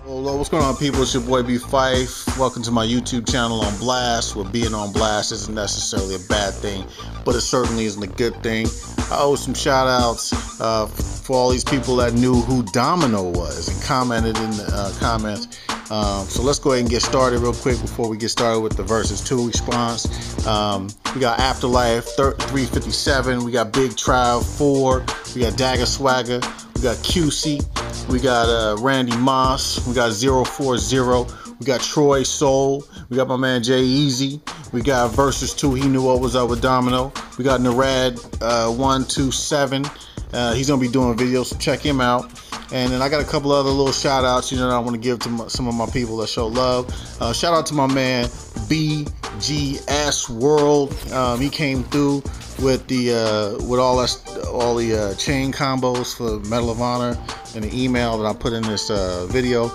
Hello, what's going on, people? It's your boy bgsworld. Welcome to my YouTube channel on blast. Where being on blast isn't necessarily a bad thing, but it certainly isn't a good thing. I owe some shout outs for all these people that knew who Domino was and commented in the comments. So let's go ahead and get started real quick before we get started with the Versuz2 response. We got Afterlife 357, we got Big Trial 4, we got Dagger Swagger, we got QC, we got Randy Moss, we got 040, we got Troy Soul, we got my man Jay Easy, we got Versuz2, he knew what was up with Domino, we got Narad 127, he's gonna be doing videos, so check him out. And then I got a couple other little shout outs, that I want to give to some of my people that show love. Shout out to my man bgsworld. He came through with the with all the chain combos for Medal of Honor in the email that I put in this video.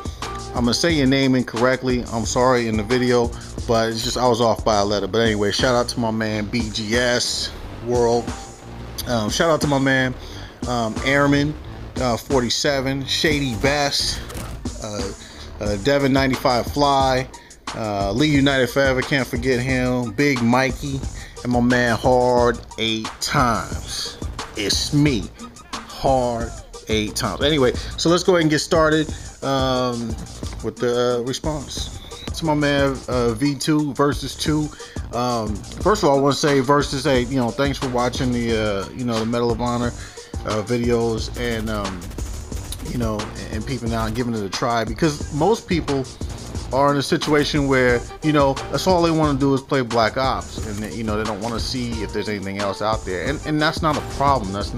I'm gonna say your name incorrectly. I'm sorry in the video, but it's just I was off by a letter. But anyway, shout out to my man bgsworld. Shout out to my man Airman 47, Shady Best, Devin 95 Fly, Lee United Forever, can't forget him, Big Mikey, and my man Hard 8 Times. It's me, Hard 8 Times. Anyway, so let's go ahead and get started with the response. To my man V2 Versuz2. First of all, I want to say Versuz, thanks for watching the the Medal of Honor videos and and peeping out and giving it a try, because most people are in a situation where that's all they want to do is play Black Ops, and they don't want to see if there's anything else out there, and that's not a problem. That's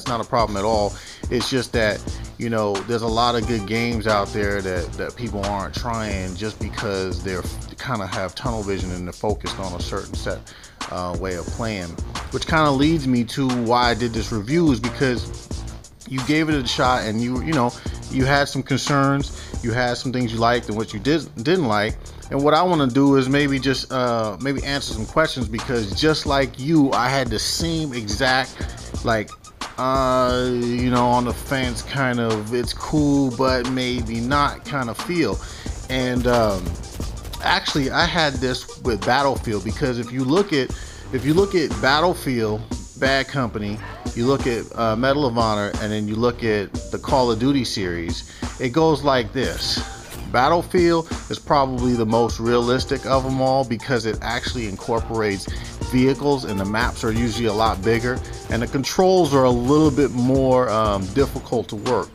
not a problem at all. It's just that there's a lot of good games out there that people aren't trying just because they're kind of have tunnel vision and they're focused on a certain set way of playing, which kind of leads me to why I did this review, is because you gave it a shot and you had some concerns, you had some things you liked and what you didn't like, and what I want to do is maybe just maybe answer some questions, because just like you, I had the same exact on the fence kind of, it's cool but maybe not kind of feel. And actually I had this with Battlefield, because if you look at Battlefield, Bad Company, you look at Medal of Honor, and then you look at the Call of Duty series, it goes like this. Battlefield is probably the most realistic of them all, because it actually incorporates vehicles and the maps are usually a lot bigger and the controls are a little bit more difficult to work.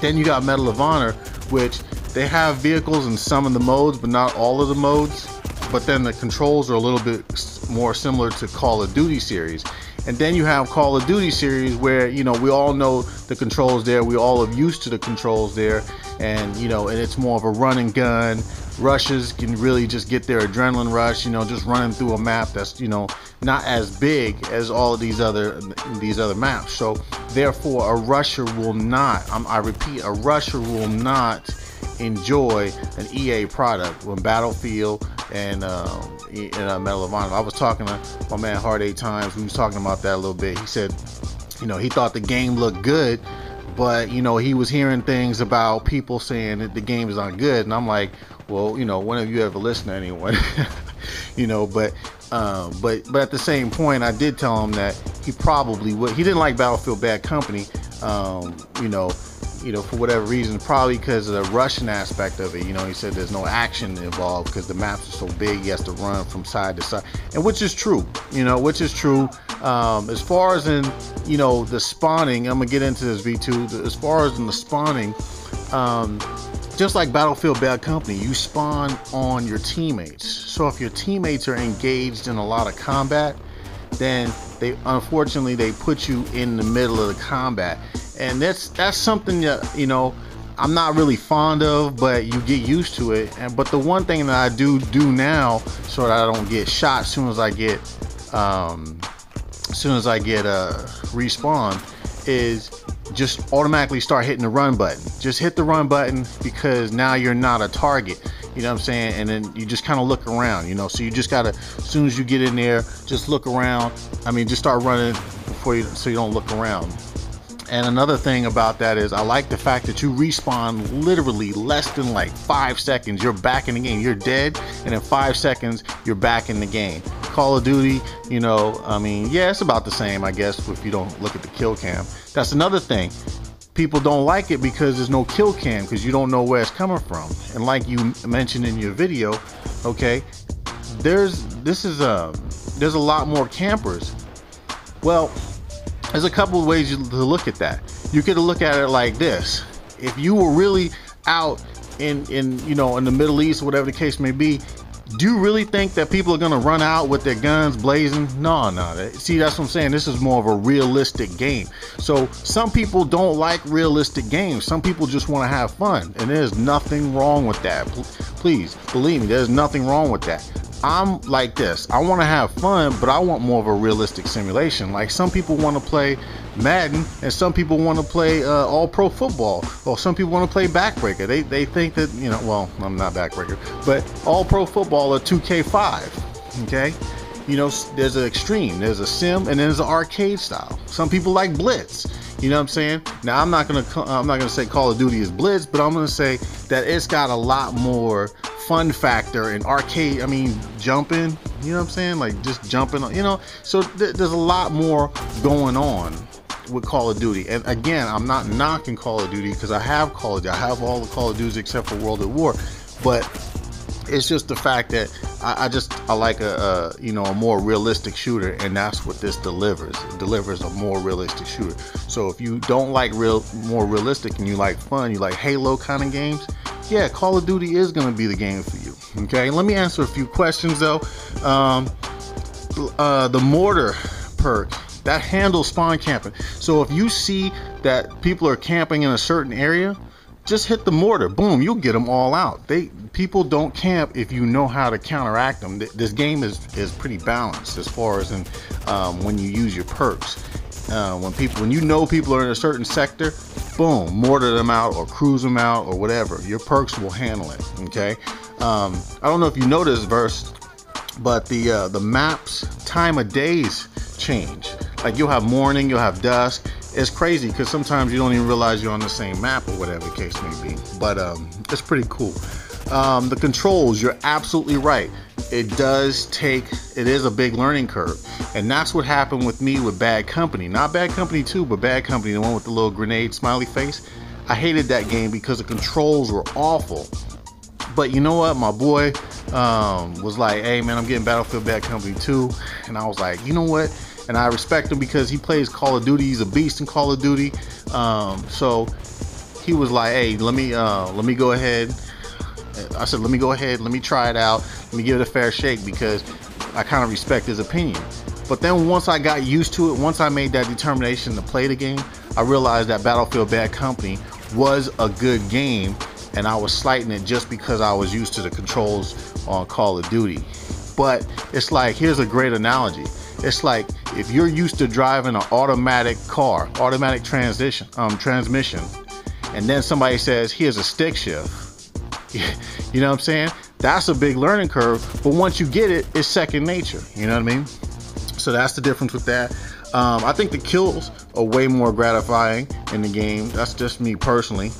Then you got Medal of Honor, which they have vehicles in some of the modes but not all of the modes, but then the controls are a little bit more similar to Call of Duty series. And then you have Call of Duty series where we all know the controls there, we all are used to the controls there, and and it's more of a run and gun. Rushes can really just get their adrenaline rush, just running through a map that's not as big as all of these other maps. So therefore a rusher will not, I repeat, a rusher will not enjoy an EA product when Battlefield and Medal of Honor. I was talking to my man Hard 8 Times, we was talking about that a little bit. He said he thought the game looked good, but he was hearing things about people saying that the game is not good, and I'm like, well, when have you ever listened to anyone? But at the same point, I did tell him that he probably would. He didn't like Battlefield Bad Company, for whatever reason, probably because of the Russian aspect of it. He said there's no action involved because the maps are so big, he has to run from side to side, and which is true. As far as in the spawning, I'm gonna get into this V2. As far as in the spawning, just like Battlefield Bad Company, you spawn on your teammates. So if your teammates are engaged in a lot of combat, then unfortunately they put you in the middle of the combat, and that's something that I'm not really fond of, but you get used to it. But the one thing that I do now, so that I don't get shot as soon as I get respawn, is just automatically start hitting the run button. Just hit the run button, because now you're not a target, what I'm saying? And then you just kind of look around, so you just gotta, as soon as you get in there, just look around. Just start running before so you don't look around. And another thing about that is I like the fact that you respawn literally less than like 5 seconds. You're back in the game. You're dead, and in 5 seconds, you're back in the game. Call of Duty, you know, I mean, yeah, it's about the same, I guess, if you don't look at the kill cam. That's another thing. People don't like it because there's no kill cam, because you don't know where it's coming from. And like you mentioned in your video, okay, there's a lot more campers. Well, there's a couple of ways to look at that. You could look at it like this. If you were really out in you know, in the Middle East, whatever the case may be, do you really think that people are gonna run out with their guns blazing? No. See, that's what I'm saying. This is more of a realistic game. So some people don't like realistic games. Some people just want to have fun, and there's nothing wrong with that. Please believe me, there's nothing wrong with that. I'm like this. I want to have fun, but I want more of a realistic simulation. Like some people want to play Madden, and some people want to play all pro football, or some people want to play backbreaker. They think that, you know, well, I'm not backbreaker, but all pro football or 2K5. Okay, you know, there's an extreme, there's a sim, and then there's an arcade style. Some people like Blitz. You know what I'm saying? Now I'm not gonna say Call of Duty is Blitz, but I'm gonna say that it's got a lot more fun factor in arcade. I mean, jumping, you know what I'm saying? Like just jumping, you know, so there's a lot more going on with Call of Duty. And again, I'm not knocking Call of Duty, because I have Call of Duty. I have all the Call of Duties except for World at War, but it's just the fact that I like a you know, a more realistic shooter, and that's what this delivers. It delivers a more realistic shooter. So if you don't like more realistic, and you like fun, you like Halo kind of games, yeah, Call of Duty is going to be the game for you. Okay, let me answer a few questions though. The Mortar perk, that handles spawn camping. So if you see that people are camping in a certain area, just hit the Mortar. Boom, you'll get them all out. People don't camp if you know how to counteract them. This game is pretty balanced as far as in when you use your perks. When you know people are in a certain sector, boom, mortar them out or cruise them out or whatever. Your perks will handle it. Okay. I don't know if you noticed, Verse, but the maps time of days change. Like you'll have morning, you'll have dusk. It's crazy because sometimes you don't even realize you're on the same map or whatever the case may be. But it's pretty cool. The controls, you're absolutely right. It is a big learning curve. And that's what happened with me with Bad Company. Not Bad Company 2, but Bad Company, the one with the little grenade smiley face. I hated that game because the controls were awful. But you know what? My boy was like, hey man, I'm getting Battlefield Bad Company 2. And I was like, you know what? And I respect him because he plays Call of Duty. He's a beast in Call of Duty. So he was like, hey, let me go ahead. I said, let me go ahead, let me try it out, let me give it a fair shake, because I kind of respect his opinion. But then once I got used to it, once I made that determination to play the game, I realized that Battlefield Bad Company was a good game, and I was slighting it just because I was used to the controls on Call of Duty. But it's like, here's a great analogy. It's like if you're used to driving an automatic car, automatic transmission, and then somebody says, here's a stick shift. You know what I'm saying? That's a big learning curve, but once you get it, it's second nature. You know what I mean? So that's the difference with that. I think the kills are way more gratifying in the game. That's just me personally.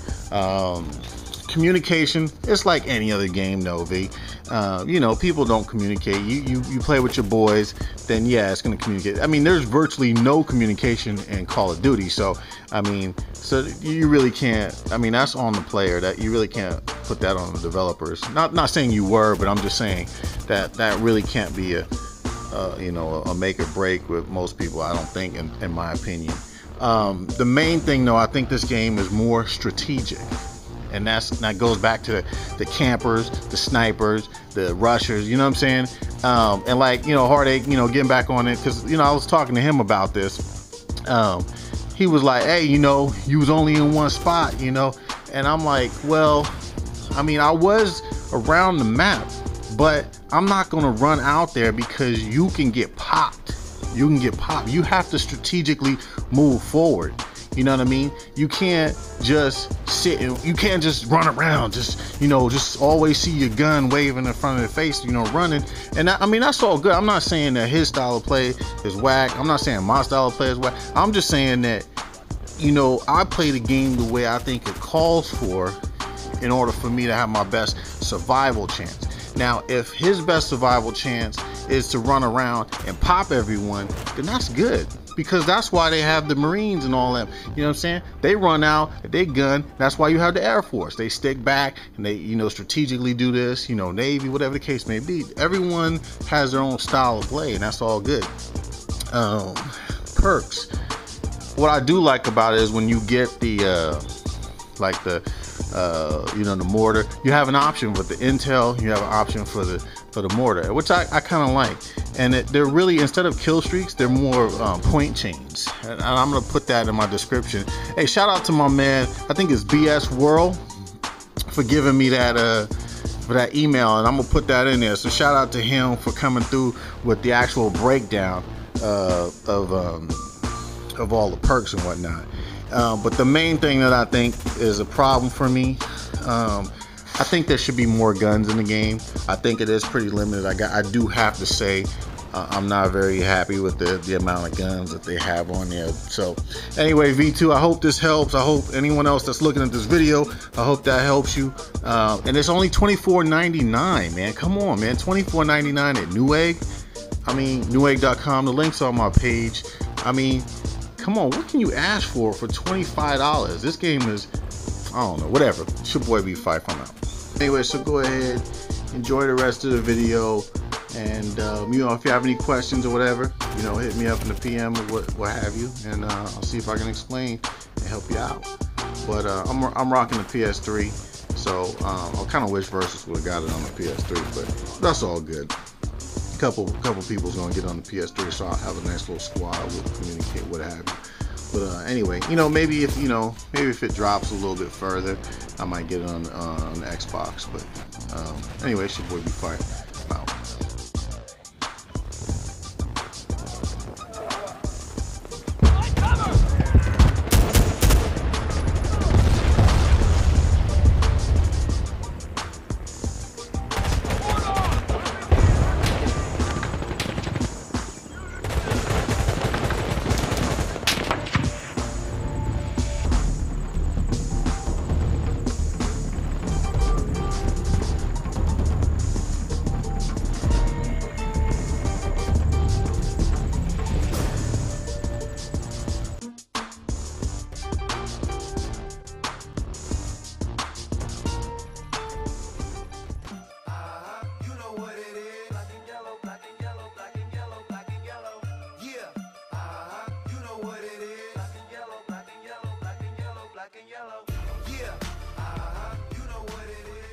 Communication, it's like any other game though, V. You know, people don't communicate. You play with your boys, then yeah, it's gonna communicate. I mean, there's virtually no communication in Call of Duty, so I mean, so you really can't, I mean, that's on the player. That you really can't put that on the developers. Not saying you were, but I'm just saying that really can't be a you know, a make or break with most people, I don't think, in my opinion. The main thing though, I think this game is more strategic. And that goes back to the campers, the snipers, the rushers, you know what I'm saying? And like, you know, Heartache, you know, getting back on it, because, you know, I was talking to him about this. He was like, hey, you know, you was only in one spot, you know? And I'm like, well, I mean, I was around the map, but I'm not gonna run out there because you can get popped. You can get popped. You have to strategically move forward. You know what I mean? You can't just sit and you can't just run around, just, you know, just always see your gun waving in front of the face, you know, running. And I mean, that's all good. I'm not saying that his style of play is whack. I'm not saying my style of play is whack. I'm just saying that you know, I play the game the way I think it calls for in order for me to have my best survival chance. Now, if his best survival chance is to run around and pop everyone, then that's good, because that's why they have the Marines and all them. You know what I'm saying? They run out, they gun. That's why you have the Air Force. They stick back and they, you know, strategically do this. You know, Navy, whatever the case may be. Everyone has their own style of play, and that's all good. Perks. What I do like about it is when you get the like the you know, the mortar, you have an option with the intel, you have an option for the mortar, which I kind of like. And they're really, instead of kill streaks, they're more point chains, and I'm gonna put that in my description. Hey, shout out to my man, I think it's bgsworld, for giving me that for that email, and I'm gonna put that in there. So shout out to him for coming through with the actual breakdown of all the perks and whatnot. But the main thing that I think is a problem for me, I think there should be more guns in the game. I think it is pretty limited. I do have to say, I'm not very happy with the amount of guns that they have on there. So anyway, V2, I hope this helps. I hope anyone else that's looking at this video, I hope that helps you. And it's only $24.99, man. Come on, man. $24.99 at Newegg. I mean, Newegg.com. The link's on my page. I mean, come on, what can you ask for $25? This game is, I don't know, whatever. It's your boy bgsworld. I'm out. Anyway, so go ahead, enjoy the rest of the video, and you know, if you have any questions or whatever, you know, hit me up in the PM or what have you, and I'll see if I can explain and help you out. But I'm rocking the PS3, so I kind of wish Versuz would have got it on the PS3, but that's all good. Couple people's gonna get on the PS3, so I'll have a nice little squad. We'll communicate, what have you. But anyway, you know, maybe if it drops a little bit further, I might get it on the Xbox. But anyway, it's your boy bgsworld. Out. Yellow. Yeah, you know what it is.